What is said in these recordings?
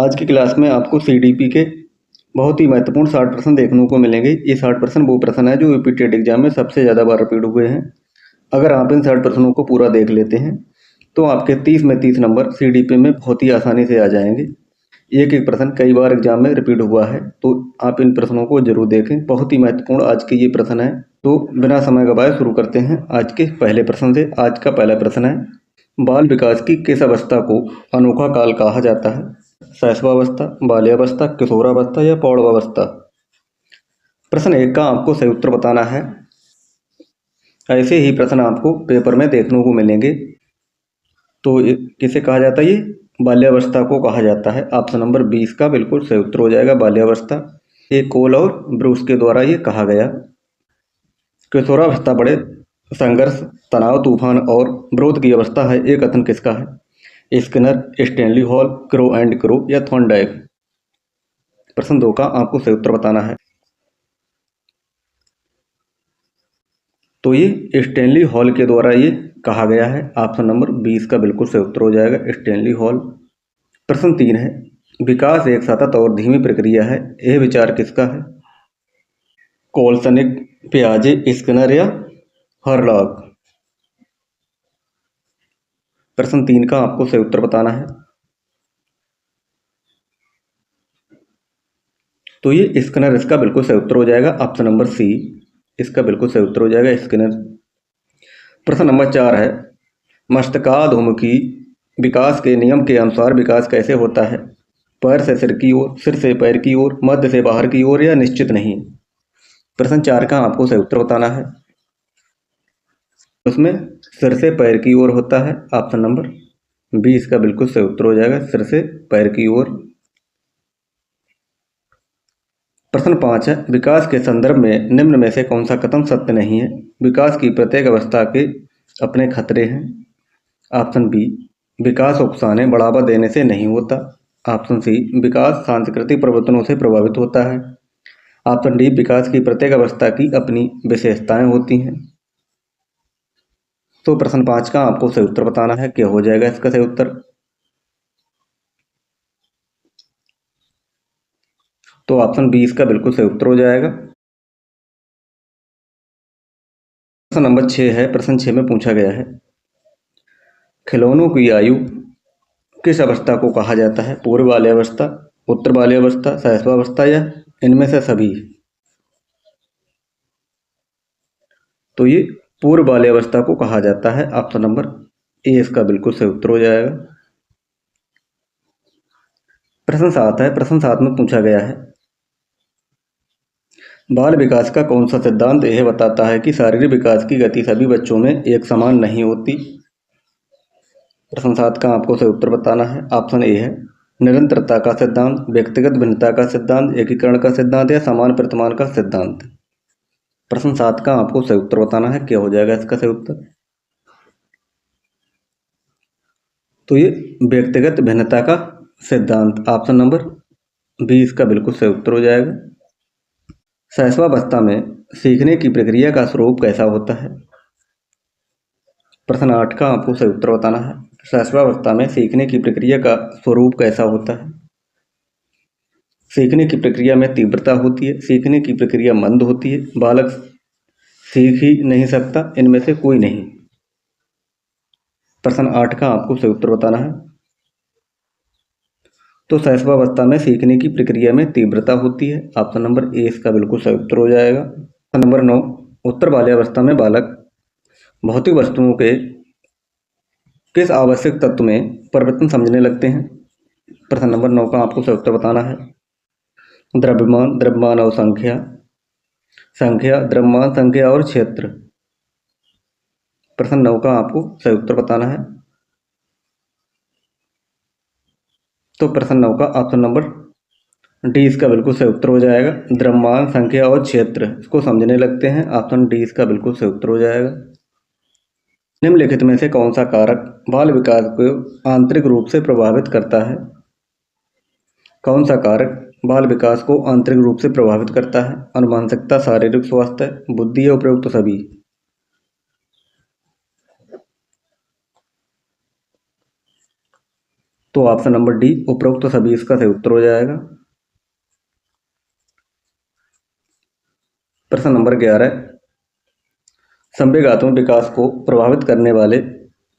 आज की क्लास में आपको सीडीपी के बहुत ही महत्वपूर्ण 60 प्रश्न देखने को मिलेंगे। ये 60 प्रश्न वो प्रश्न है जो रिपीटेड एग्जाम में सबसे ज़्यादा बार रिपीट हुए हैं। अगर आप इन 60 प्रश्नों को पूरा देख लेते हैं तो आपके 30 में 30 नंबर सीडीपी में बहुत ही आसानी से आ जाएंगे। एक एक प्रश्न कई बार एग्जाम में रिपीट हुआ है, तो आप इन प्रश्नों को जरूर देखें। बहुत ही महत्वपूर्ण आज के ये प्रश्न है। तो बिना समय गवाए शुरू करते हैं आज के पहले प्रश्न से। आज का पहला प्रश्न है, बाल विकास की किस अवस्था को अनोखा काल कहा जाता है? शैशवावस्था, बाल्यावस्था, किशोरावस्था या प्रौढ़ावस्था? प्रश्न 1 का आपको सही उत्तर बताना है। ऐसे ही प्रश्न आपको पेपर में देखने को मिलेंगे। तो किसे कहा जाता है? ये बाल्यावस्था को कहा जाता है। ऑप्शन नंबर 20 का बिल्कुल सही उत्तर हो जाएगा, बाल्यावस्था। ये कोल और ब्रूस के द्वारा ये कहा गया। किशोरावस्था बड़े संघर्ष, तनाव, तूफान और विरोध की अवस्था है। ये कथन किसका है? Skinner, Stanley hall, crow and crow या थॉर्नडाइक? प्रश्न 2 का आपको सही उत्तर बताना है। तो ये स्टैनली हॉल के द्वारा ये कहा गया है। ऑप्शन नंबर 20 का बिल्कुल सही उत्तर हो जाएगा, स्टैनली हॉल। प्रश्न 3 है, विकास एक सतत और धीमी प्रक्रिया है। यह विचार किसका है? कोलसनिक, पियाजे, स्किनर या हर्लॉग? प्रश्न 3 का आपको सही उत्तर बताना है। तो ये स्किनर इसका बिल्कुल सही उत्तर हो जाएगा, ऑप्शन नंबर सी इसका बिल्कुल सही उत्तर हो जाएगा, स्किनर। प्रश्न नंबर 4 है, मस्तिष्काधोमुखी विकास के नियम के अनुसार विकास कैसे होता है? पैर से सिर की ओर, सिर से पैर की ओर, मध्य से बाहर की ओर या निश्चित नहीं? प्रश्न 4 का आपको सही उत्तर बताना है। उसमें सिर से पैर की ओर होता है, ऑप्शन नंबर 20 का बिल्कुल सही उत्तर हो जाएगा, सिर से पैर की ओर। प्रश्न 5 है, विकास के संदर्भ में निम्न में से कौन सा कथन सत्य नहीं है? विकास की प्रत्येक अवस्था के अपने खतरे हैं। ऑप्शन बी, विकास उकसाने बढ़ावा देने से नहीं होता। ऑप्शन सी, विकास सांस्कृतिक परिवर्तनों से प्रभावित होता है। ऑप्शन डी, विकास की प्रत्येक अवस्था की अपनी विशेषताएं होती हैं। तो प्रश्न 5 का आपको सही उत्तर बताना है। क्या हो जाएगा इसका सही उत्तर? तो ऑप्शन 20 का बिल्कुल सही उत्तर हो जाएगा। प्रश्न नंबर 6 है। प्रश्न 6 में पूछा गया है, खिलौनों की आयु किस अवस्था को कहा जाता है? पूर्व बाल्यावस्था, उत्तर बाल्यावस्था, शैशवावस्था या इनमें से सभी? तो ये पूर्व बाल्यावस्था को कहा जाता है, ऑप्शन नंबर ए इसका बिल्कुल सही उत्तर हो जाएगा। प्रश्न 7 है। प्रश्न 7 में पूछा गया है, बाल विकास का कौन सा सिद्धांत यह बताता है कि शारीरिक विकास की गति सभी बच्चों में एक समान नहीं होती? प्रश्न 7 का आपको सही उत्तर बताना है। ऑप्शन ए है निरंतरता का सिद्धांत, व्यक्तिगत भिन्नता का सिद्धांत, एकीकरण का सिद्धांत या समान प्रतिमान का सिद्धांत? प्रश्न 7 का आपको सही उत्तर बताना है। क्या हो जाएगा इसका सही उत्तर? तो ये व्यक्तिगत भिन्नता का सिद्धांत, ऑप्शन नंबर 20 का बिल्कुल सही उत्तर हो जाएगा। शैशवावस्था में सीखने की प्रक्रिया का स्वरूप कैसा होता है? प्रश्न 8 का आपको सही उत्तर बताना है। शैशवावस्था में सीखने की प्रक्रिया का स्वरूप कैसा होता है? सीखने की प्रक्रिया में तीव्रता होती है, सीखने की प्रक्रिया मंद होती है, बालक सीख ही नहीं सकता, इनमें से कोई नहीं? प्रश्न 8 का आपको सही उत्तर बताना है। तो शैशवावस्था में सीखने की प्रक्रिया में तीव्रता होती है, ऑप्शन नंबर ए इसका बिल्कुल सही उत्तर हो जाएगा। प्रश्न नंबर 9, उत्तर बाल्यावस्था में बालक भौतिक वस्तुओं के किस आवश्यक तत्व में परिवर्तन समझने लगते हैं? प्रश्न नंबर 9 का आपको सही उत्तर बताना है। द्रव्यमान, द्रव्यमान और संख्या, संख्या, द्रव्यमान, संख्या और क्षेत्र? प्रश्न 9 का आपको सही उत्तर बताना है। तो प्रश्न 9 का ऑप्शन नंबर डी इसका बिल्कुल सही उत्तर हो जाएगा। द्रव्यमान, संख्या और क्षेत्र इसको समझने लगते हैं, ऑप्शन डी इसका बिल्कुल सही उत्तर हो जाएगा। निम्नलिखित में से कौन सा कारक बाल विकास को आंतरिक रूप से प्रभावित करता है? कौन सा कारक बाल विकास को आंतरिक रूप से प्रभावित करता है? अनुमानसिकता, शारीरिक स्वास्थ्य, बुद्धि या उपयुक्त सभी? तो ऑप्शन नंबर डी उपरोक्त सभी इसका सही उत्तर हो जाएगा। प्रश्न नंबर 11, संवेगात्मक विकास को प्रभावित करने वाले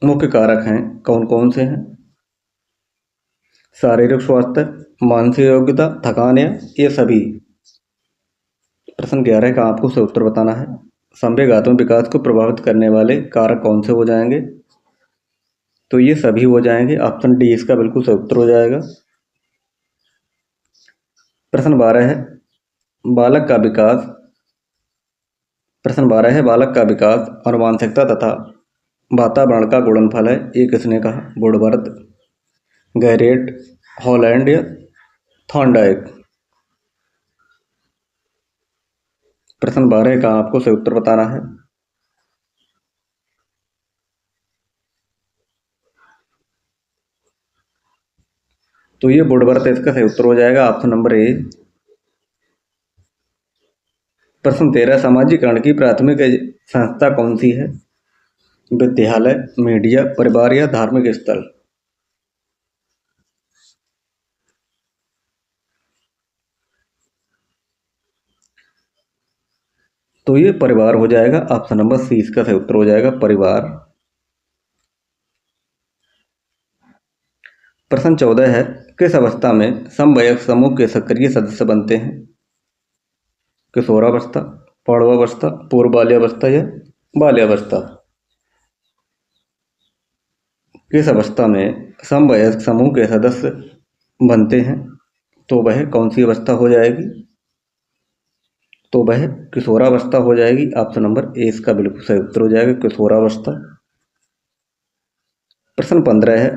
मुख्य कारक हैं, कौन कौन से हैं? शारीरिक स्वास्थ्य, मानसिक योग्यता, थकान या ये सभी। प्रश्न 11 का आपको सही उत्तर बताना है। संवेगात्मक विकास को प्रभावित करने वाले कारक कौन से हो जाएंगे? तो ये सभी हो जाएंगे। ऑप्शन डी इसका बिल्कुल सही उत्तर हो जाएगा। प्रश्न 12 है बालक का विकास। प्रश्न 12 है बालक का विकास आनुवंशिकता तथा वातावरण का गुणनफल है, ये किसने कहा? वुडवर्थ, गैरेट, हॉलैंड या थॉर्नडाइक। प्रश्न 12 का आपको सही उत्तर बताना है। तो ये वुडवर्थ इसका सही उत्तर हो जाएगा। Option number A. प्रश्न 13, समाजीकरण की प्राथमिक संस्था कौन सी है? विद्यालय, मीडिया, परिवार या धार्मिक स्थल। तो ये परिवार हो जाएगा। ऑप्शन नंबर सी इसका सही उत्तर हो जाएगा, परिवार। प्रश्न 14 है किस अवस्था में समवयस्क समूह के सक्रिय सदस्य बनते हैं? किशोरावस्था, पौगडावस्था, पूर्व बाल्यावस्था या बाल्यावस्था। किस अवस्था में समवयस्क समूह के सदस्य बनते हैं? तो वह कौन सी अवस्था हो जाएगी? तो वह किशोरावस्था हो जाएगी। ऑप्शन नंबर ए इसका बिल्कुल सही उत्तर हो जाएगा, किशोरावस्था। प्रश्न 15 है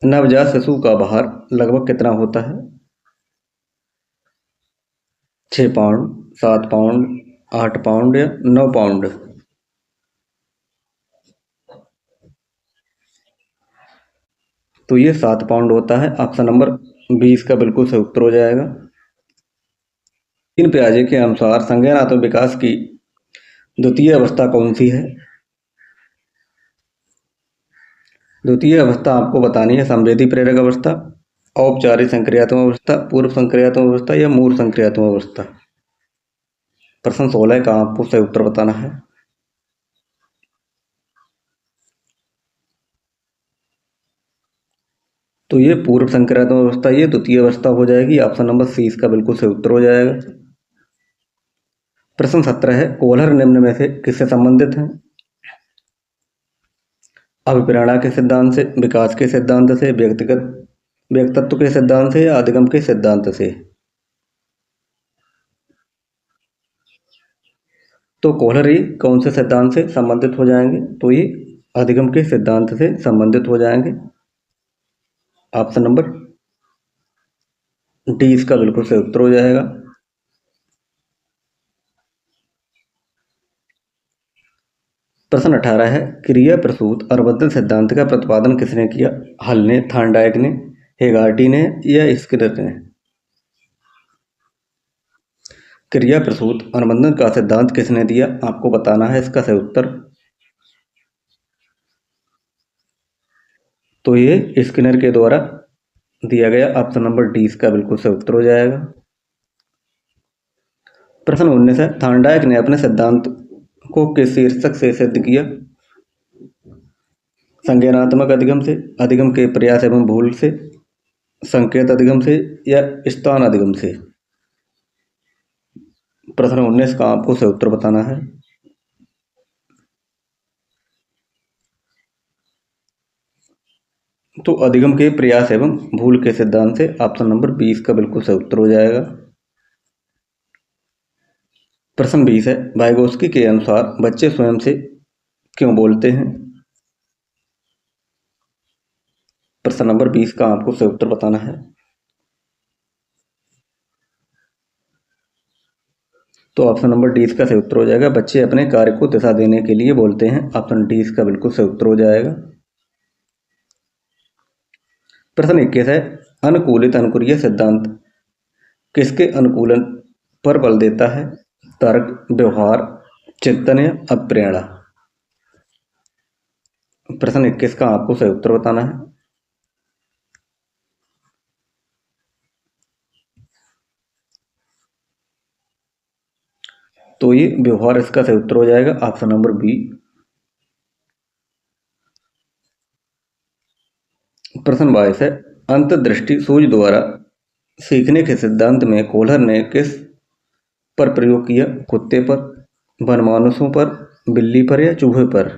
नवजात शिशु का भार लगभग कितना होता है? 6 पाउंड, 7 पाउंड, 8 पाउंड या 9 पाउंड। तो ये 7 पाउंड होता है। ऑप्शन नंबर 20 का बिल्कुल सही उत्तर हो जाएगा। इन पियाजे के अनुसार संज्ञानात्मक विकास की द्वितीय अवस्था कौन सी है? द्वितीय अवस्था आपको बतानी है संवेदी प्रेरक अवस्था, औपचारिक संक्रियात्मक अवस्था, पूर्व संक्रियात्मक अवस्था या मूल संक्रियात्मक अवस्था। प्रश्न 16 का आपको सही उत्तर बताना है। तो ये पूर्व संक्रियात्मक अवस्था, ये द्वितीय अवस्था हो जाएगी। ऑप्शन नंबर सी इसका बिल्कुल सही उत्तर हो जाएगा। प्रश्न 17 है कोहलर निम्न में से किससे संबंधित है? अभिप्रेरणा के सिद्धांत से, विकास के सिद्धांत से, व्यक्तित्व के सिद्धांत से या अधिगम के सिद्धांत से। तो कोहलर ये कौन से सिद्धांत से संबंधित हो जाएंगे? तो ये अधिगम के सिद्धांत से संबंधित हो जाएंगे। ऑप्शन नंबर डी इसका बिल्कुल सही उत्तर हो जाएगा। प्रश्न 18 है क्रिया प्रसूत अर्बुदन सिद्धांत का प्रतिपादन किसने किया? हल ने, थॉर्नडाइक ने, हेगार्टी ने या स्किनर ने। क्रिया प्रसूत अनुबंधन का सिद्धांत किसने दिया? आपको बताना है इसका सही उत्तर। तो ये स्किनर के द्वारा दिया गया। ऑप्शन नंबर डी इसका बिल्कुल सही उत्तर हो जाएगा। प्रश्न 19 है थॉर्नडाइक ने अपने सिद्धांत को किस शीर्षक से सिद्ध किया? संज्ञानात्मक अधिगम से, अधिगम के प्रयास एवं भूल से, संकेत अधिगम से या स्थान अधिगम से। प्रश्न 19 का आपको सही उत्तर बताना है। तो अधिगम के प्रयास एवं भूल के सिद्धांत से। ऑप्शन नंबर 20 का बिल्कुल सही उत्तर हो जाएगा। प्रश्न 20 है वाइगोस्की के अनुसार बच्चे स्वयं से क्यों बोलते हैं? प्रश्न नंबर 20 का आपको सही उत्तर बताना है। तो ऑप्शन नंबर डी इसका सही उत्तर हो जाएगा, बच्चे अपने कार्य को दिशा देने के लिए बोलते हैं। ऑप्शन डी इसका बिल्कुल सही उत्तर हो जाएगा। प्रश्न 21 है अनुकूलित अनुक्रिया सिद्धांत किसके अनुकूलन पर बल देता है? तर्क, व्यवहार, चिंतन या अप्रेरणा। प्रश्न 21 का आपको सही उत्तर बताना है। तो ये व्यवहार इसका सही उत्तर हो जाएगा ऑप्शन नंबर बी। प्रश्न 22 है, अंतर्दृष्टि सूझ द्वारा सीखने के सिद्धांत में कोहलर ने किस पर प्रयोग किया? कुत्ते पर, वनमानुषों पर, बिल्ली पर या चूहे पर?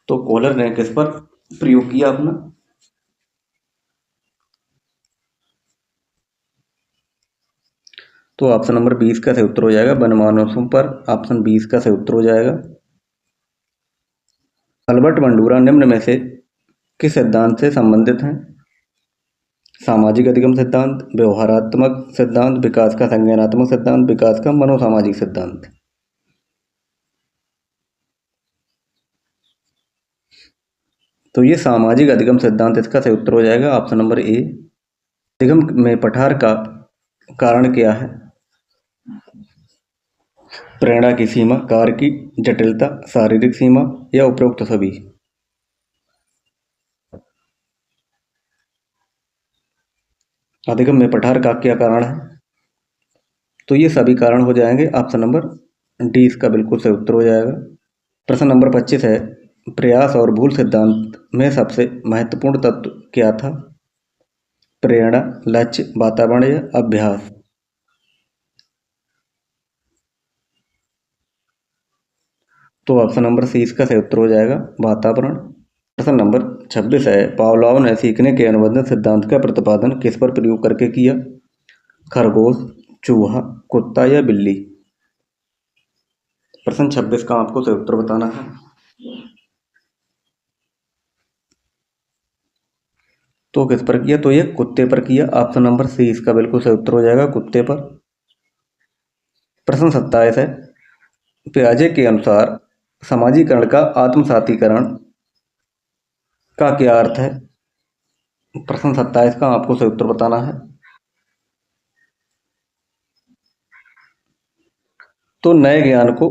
तो कोहलर ने किस पर प्रयोग किया अपना? तो ऑप्शन नंबर 20 का सही उत्तर हो जाएगा वनमानुषों पर। ऑप्शन 20 का सही उत्तर हो जाएगा। अल्बर्ट बंडूरा निम्न में से किस सिद्धांत से संबंधित हैं? सामाजिक अधिगम सिद्धांत, व्यवहारात्मक सिद्धांत, विकास का संज्ञानात्मक सिद्धांत, विकास का मनोसामाजिक सिद्धांत। तो ये सामाजिक अधिगम सिद्धांत इसका सही उत्तर हो जाएगा ऑप्शन नंबर ए। अधिगम में पठार का कारण क्या है? प्रेरणा की सीमा, कार्य की जटिलता, शारीरिक सीमा या उपरोक्त सभी? अधिगम में पठार का क्या कारण है? तो ये सभी कारण हो जाएंगे। ऑप्शन नंबर डी इसका बिल्कुल सही उत्तर हो जाएगा। प्रश्न नंबर 25 है, प्रयास और भूल सिद्धांत में सबसे महत्वपूर्ण तत्व क्या था? प्रेरणा, लक्ष्य, वातावरण या अभ्यास? तो ऑप्शन नंबर सी इसका सही उत्तर हो जाएगा वातावरण। प्रश्न नंबर 26 है, पावलोव ने सीखने के अनुबंध सिद्धांत का प्रतिपादन किस पर प्रयोग करके किया? खरगोश, चूहा, कुत्ता या बिल्ली? प्रश्न 26 का आपको सही उत्तर बताना है। तो किस पर किया? तो ये कुत्ते पर किया। ऑप्शन नंबर सी इसका बिल्कुल सही उत्तर हो जाएगा कुत्ते पर। प्रश्न 27 है, पियाजे के अनुसार समाजीकरण का आत्मसातीकरण का क्या अर्थ है? प्रश्न 27 का आपको सही उत्तर बताना है। तो नए ज्ञान को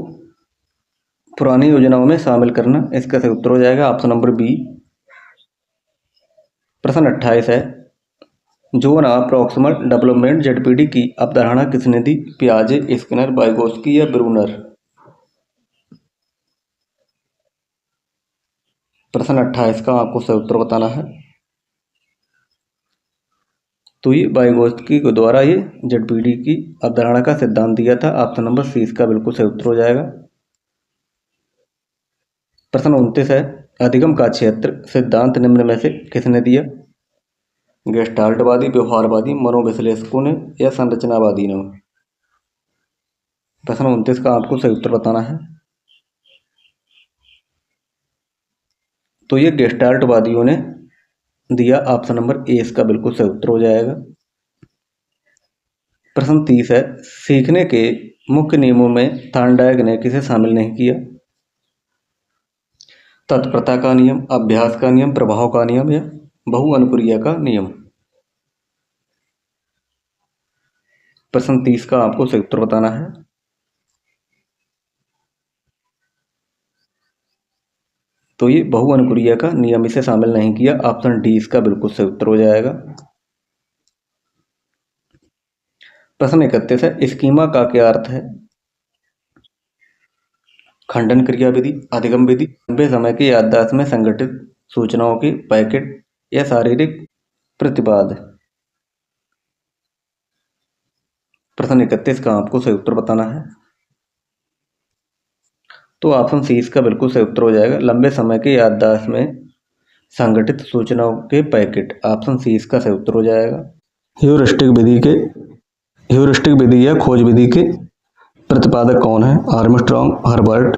पुरानी योजनाओं में शामिल करना, इसका सही उत्तर हो जाएगा ऑप्शन नंबर बी। प्रश्न 28 है, zone of proximal development ZPD की अवधारणा किसने दी? पियाजे, स्किनर, वाइगोत्स्की या ब्रूनर? प्रश्न 28 का आपको सही उत्तर बताना है। तो ये वाइगोत्स्की के द्वारा ये जेडपीडी की अवधारणा का सिद्धांत दिया था। ऑप्शन नंबर सी इसका बिल्कुल सही उत्तर हो जाएगा। प्रश्न 29 है, अधिगम का क्षेत्र सिद्धांत निम्न में से किसने दिया? गेस्टाल्टवादी, व्यवहारवादी, मनोविश्लेषकों ने या संरचनावादी ने? प्रश्न 29 का आपको सही उत्तर बताना है। तो ये गेस्टाल्टवादियों ने दिया। ऑप्शन नंबर ए इसका बिल्कुल सही उत्तर हो जाएगा। प्रश्न 30 है, सीखने के मुख्य नियमों में थॉर्नडाइक ने किसे शामिल नहीं किया? तत्परता का नियम, अभ्यास का नियम, प्रभाव का नियम या बहु अनुक्रिया का नियम? प्रश्न 30 का आपको सही उत्तर बताना है। तो ये बहु अनुक्रिया का नियम इसे शामिल नहीं किया। ऑप्शन डी इसका बिल्कुल सही उत्तर हो जाएगा। प्रश्न 31 है, स्कीमा का क्या अर्थ है? खंडन क्रिया विधि, अधिगम विधि, लंबे समय की याददाश्त में संगठित सूचनाओं के पैकेट या शारीरिक प्रतिपाद? प्रश्न 31 का आपको सही उत्तर बताना है। तो ऑप्शन सी इसका बिल्कुल सही उत्तर हो जाएगा लंबे समय की याददाश्त में संगठित सूचनाओं के पैकेट। ऑप्शन सी इसका सही उत्तर हो जाएगा। ह्यूरिस्टिक विधि या खोज विधि के प्रतिपादक कौन है? आर्मस्ट्रॉन्ग, हर्बर्ट,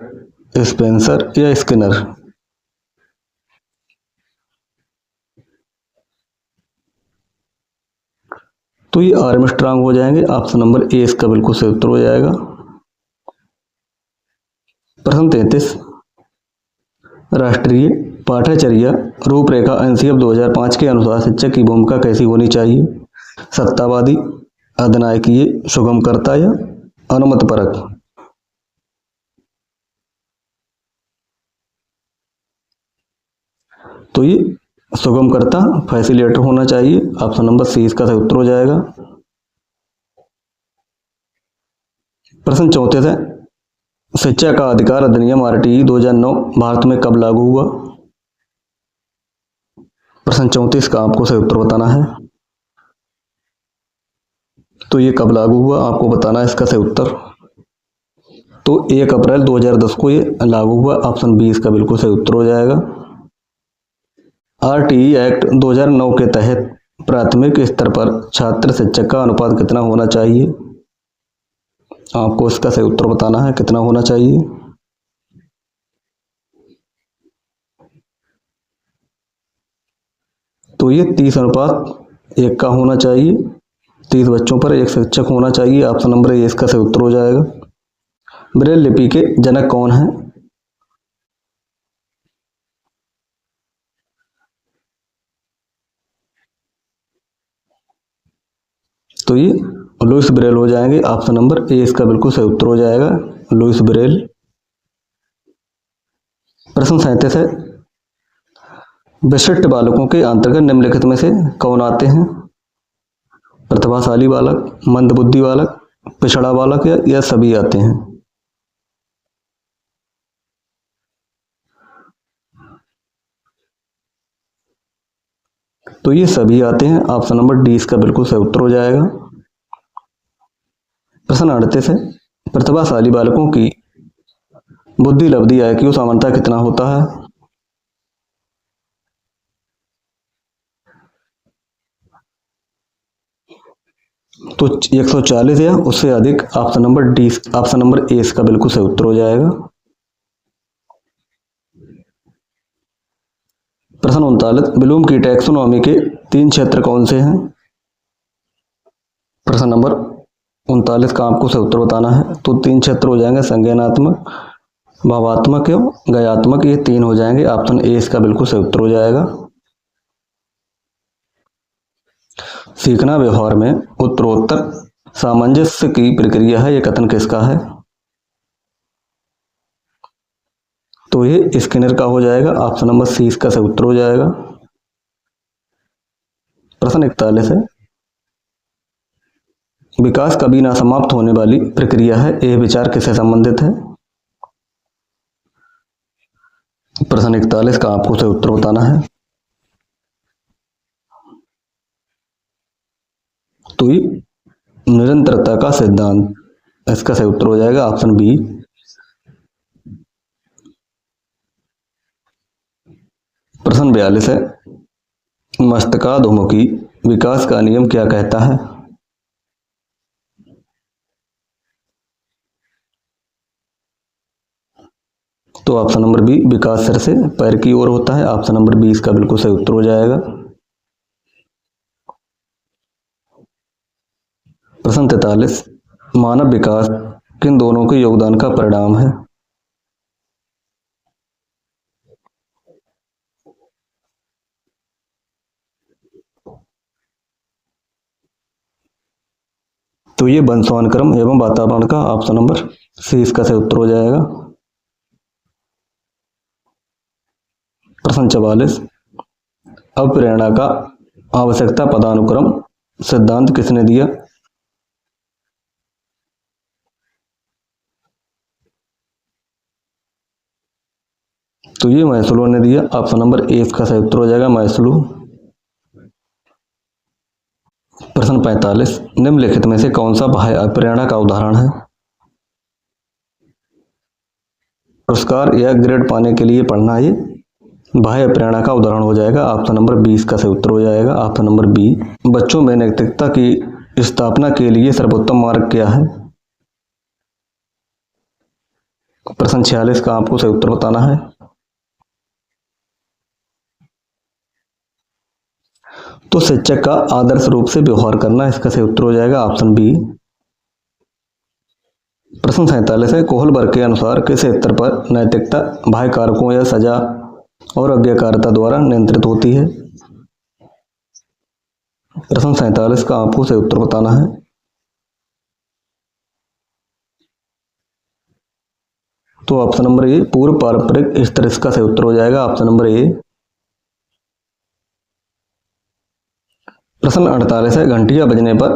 स्पेंसर या स्किनर? तो ये आर्मस्ट्रॉन्ग हो जाएंगे। ऑप्शन नंबर ए इसका बिल्कुल सही उत्तर हो जाएगा। प्रश्न 33, राष्ट्रीय पाठ्यचर्या रूपरेखा एनसीएफ 2005 के अनुसार शिक्षक की भूमिका कैसी होनी चाहिए? सत्तावादी, अधिनायकीय, सुगमकर्ता या अनुमतिपरक? तो ये सुगमकर्ता, फैसिलिटेटर होना चाहिए। ऑप्शन नंबर सी इसका सही उत्तर हो जाएगा। प्रश्न 34 है, शिक्षा का अधिकार अधिनियम आरटीई 2009 भारत में कब लागू हुआ? प्रश्न 34 का आपको सही उत्तर बताना है। तो ये कब लागू हुआ आपको बताना है इसका सही उत्तर। तो 1 अप्रैल 2010 को ये लागू हुआ। ऑप्शन बी इसका बिल्कुल सही उत्तर हो जाएगा। आरटीई एक्ट 2009 के तहत प्राथमिक स्तर पर छात्र शिक्षक का अनुपात कितना होना चाहिए? आपको इसका सही उत्तर बताना है, कितना होना चाहिए। तो ये 30:1 का होना चाहिए। 30 बच्चों पर एक शिक्षक होना चाहिए। ऑप्शन नंबर ए इसका सही उत्तर हो जाएगा। ब्रेल लिपि के जनक कौन है? तो ये लुईस ब्रेल हो जाएंगे। ऑप्शन नंबर ए इसका बिल्कुल सही उत्तर हो जाएगा, लुईस ब्रेल। प्रश्न 37 है, विशिष्ट बालकों के अंतर्गत निम्नलिखित में से कौन आते हैं? प्रतिभाशाली बालक, मंदबुद्धि बालक, पिछड़ा बालक या सभी आते हैं? तो ये सभी आते हैं। ऑप्शन नंबर डी इसका बिल्कुल सही उत्तर हो जाएगा। प्रश्न 38 है, प्रतिभाशाली बालकों की बुद्धि लब्धि IQ सामान्यतः कितना होता है? तो 140 या उससे अधिक। Option number D, option number A इसका बिल्कुल सही उत्तर हो जाएगा। प्रश्न 39, ब्लूम की टैक्सोनॉमी के 3 क्षेत्र कौन से हैं? प्रश्न नंबर 39 का आपको सही उत्तर बताना है। तो 3 क्षेत्र हो जाएंगे, संज्ञानात्मक, भावात्मक एवं गयात्मक, ये 3 हो जाएंगे। ऑप्शन ए इसका बिल्कुल सही उत्तर हो जाएगा। सीखना व्यवहार में उत्तरोत्तर सामंजस्य की प्रक्रिया है, यह कथन किसका है? तो ये स्किनर का हो जाएगा। ऑप्शन नंबर सी इसका सही उत्तर हो जाएगा। प्रश्न 41 है, विकास कभी ना समाप्त होने वाली प्रक्रिया है, यह विचार किससे संबंधित है? प्रश्न 41 का आपको सही उत्तर बताना है। तो ये निरंतरता का सिद्धांत, इसका सही उत्तर हो जाएगा। Option B. प्रश्न 42 है, मस्तिष्काधोमुखी विकास का नियम क्या कहता है? तो ऑप्शन नंबर बी, विकास सिर से पैर की ओर होता है। ऑप्शन नंबर बी इसका बिल्कुल सही उत्तर हो जाएगा। प्रश्न 43, मानव विकास किन दोनों के योगदान का परिणाम है? तो ये वंशानुक्रम एवं वातावरण का। ऑप्शन नंबर सी इसका सही उत्तर हो जाएगा। प्रश्न 44, अप्रेरणा का आवश्यकता पदानुक्रम सिद्धांत किसने दिया? तो ये मैस्लो ने दिया। ऑप्शन नंबर ए इसका सही उत्तर हो जाएगा, मैस्लो। प्रश्न 45, निम्नलिखित में से कौन सा बाह्य अप्रेरणा का उदाहरण है? पुरस्कार या ग्रेड पाने के लिए पढ़ना, ये बाह्य प्रेरणा का उदाहरण हो जाएगा। ऑप्शन नंबर बी इसका सही उत्तर हो जाएगा। Option number B. बच्चों में नैतिकता की स्थापना के लिए सर्वोत्तम मार्ग क्या है? प्रश्न 46 का आपको सही उत्तर बताना है। तो शिक्षक का आदर्श रूप से व्यवहार करना, इसका सही उत्तर हो जाएगा। Option B. प्रश्न 47 है, कोहल वर्ग के अनुसार किस स्तर पर नैतिकता बाह्य कारकों या सजा और आज्ञाकारिता द्वारा नियंत्रित होती है? प्रश्न 47 का आपको सही उत्तर बताना है। तो ऑप्शन नंबर ए, पूर्व पारंपरिक स्तर, इसका सही उत्तर हो जाएगा। Option number A. प्रश्न 48 है, घंटियां बजने पर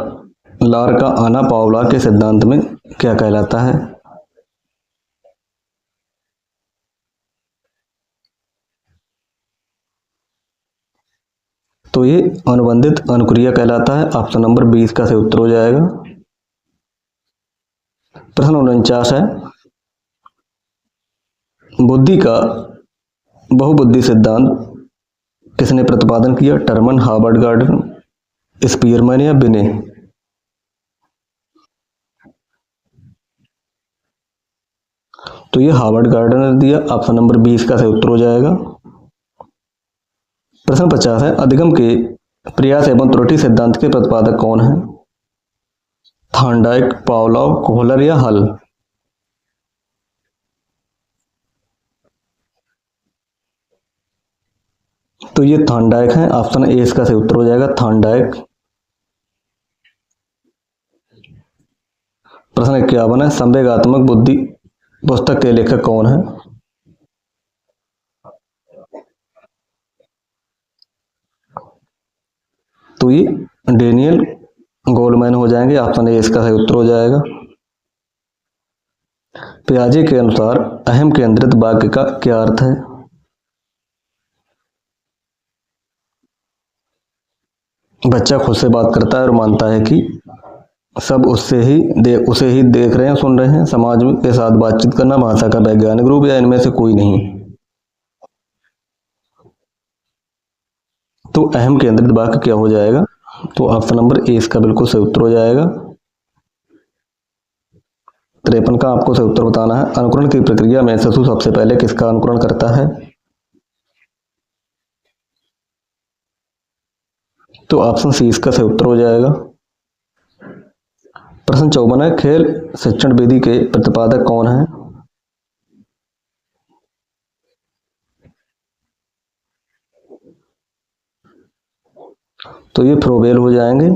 लार का आना पावला के सिद्धांत में क्या कहलाता है? तो ये अनुबंधित अनुक्रिया कहलाता है। ऑप्शन नंबर 20 का सही उत्तर हो जाएगा। प्रश्न 49 है, बुद्धि का बहुबुद्धि सिद्धांत किसने प्रतिपादन किया? टर्मन, हार्वर्ड गार्डन, स्पीयरमैन या बिने? तो ये हार्वर्ड गार्डन ने दिया। ऑप्शन नंबर 20 का सही उत्तर हो जाएगा। प्रश्न 50 है, अधिगम के प्रयास एवं त्रुटि सिद्धांत के प्रतिपादक कौन है? थॉर्नडाइक, पावलोव, कोहलर या हल? तो ये थॉर्नडाइक है। ऑप्शन ए इसका सही उत्तर हो जाएगा, थॉर्नडाइक। प्रश्न 51 है, संवेगात्मक बुद्धि पुस्तक के लेखक कौन है? तो ये डेनियल गोलमैन हो जाएंगे। ऑप्शन ए इसका सही उत्तर हो जाएगा। पियाजे के अनुसार अहम केंद्रित वाक्य का क्या अर्थ है? बच्चा खुद से बात करता है और मानता है कि सब उसे ही देख रहे हैं, सुन रहे हैं। समाज के साथ बातचीत करना भाषा का वैज्ञानिक रूप या इनमें से कोई नहीं? तो अहम केंद्रित वाक्य क्या हो जाएगा? तो ऑप्शन नंबर ए इसका बिल्कुल सही उत्तर हो जाएगा। 53 का आपको सही उत्तर बताना है। अनुकरण की प्रक्रिया में शिशु सबसे पहले किसका अनुकरण करता है? तो ऑप्शन सी इसका सही उत्तर हो जाएगा। प्रश्न 54 है, खेल शिक्षण विधि के प्रतिपादक कौन है? तो ये फ्रोबेल हो जाएंगे।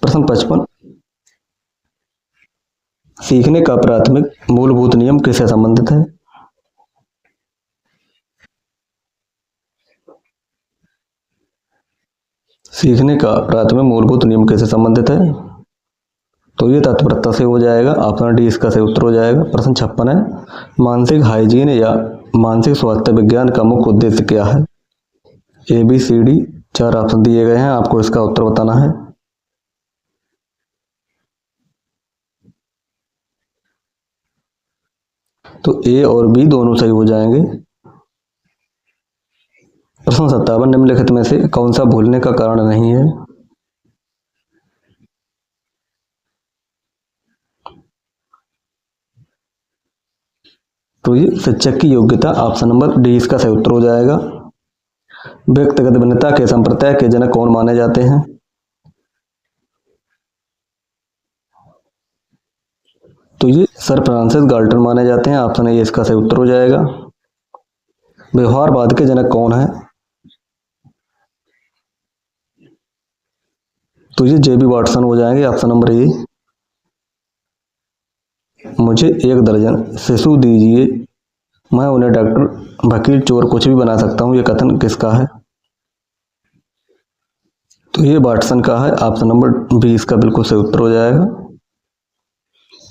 प्रश्न 55, सीखने का प्राथमिक मूलभूत नियम किससे संबंधित है? सीखने का प्राथमिक मूलभूत नियम किससे संबंधित है? तो ये तत्परता से हो जाएगा। ऑप्शन डी इसका सही उत्तर हो जाएगा। प्रश्न 56 है, मानसिक हाइजीन या मानसिक स्वास्थ्य विज्ञान का मुख्य उद्देश्य क्या है? A B C D 4 option दिए गए हैं, आपको इसका उत्तर बताना है। तो ए और बी दोनों सही हो जाएंगे। प्रश्न 57, निम्नलिखित में से कौन सा भूलने का कारण नहीं है? तो ये शिक्षक की योग्यता। ऑप्शन नंबर डी इसका सही उत्तर हो जाएगा। व्यक्तिगत भिन्नता के संप्रदाय के जनक कौन माने जाते हैं? तो ये सर फ्रांसिस गाल्टन माने जाते हैं। ऑप्शन ए इसका सही उत्तर हो जाएगा। व्यवहारवाद के जनक कौन है? तो ये जे बी वाटसन हो जाएंगे। Option number A. मुझे 1 दर्जन शिशु दीजिए, मैं उन्हें डॉक्टर, वकील, चोर कुछ भी बना सकता हूँ, ये कथन किसका है? तो ये वाटसन का है। ऑप्शन नंबर बी इसका बिल्कुल सही उत्तर हो जाएगा।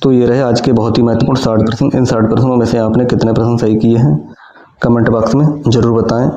तो ये रहे आज के बहुत ही महत्वपूर्ण 60 प्रश्न। इन 60 प्रश्नों में से आपने कितने प्रश्न सही किए हैं कमेंट बॉक्स में जरूर बताएं।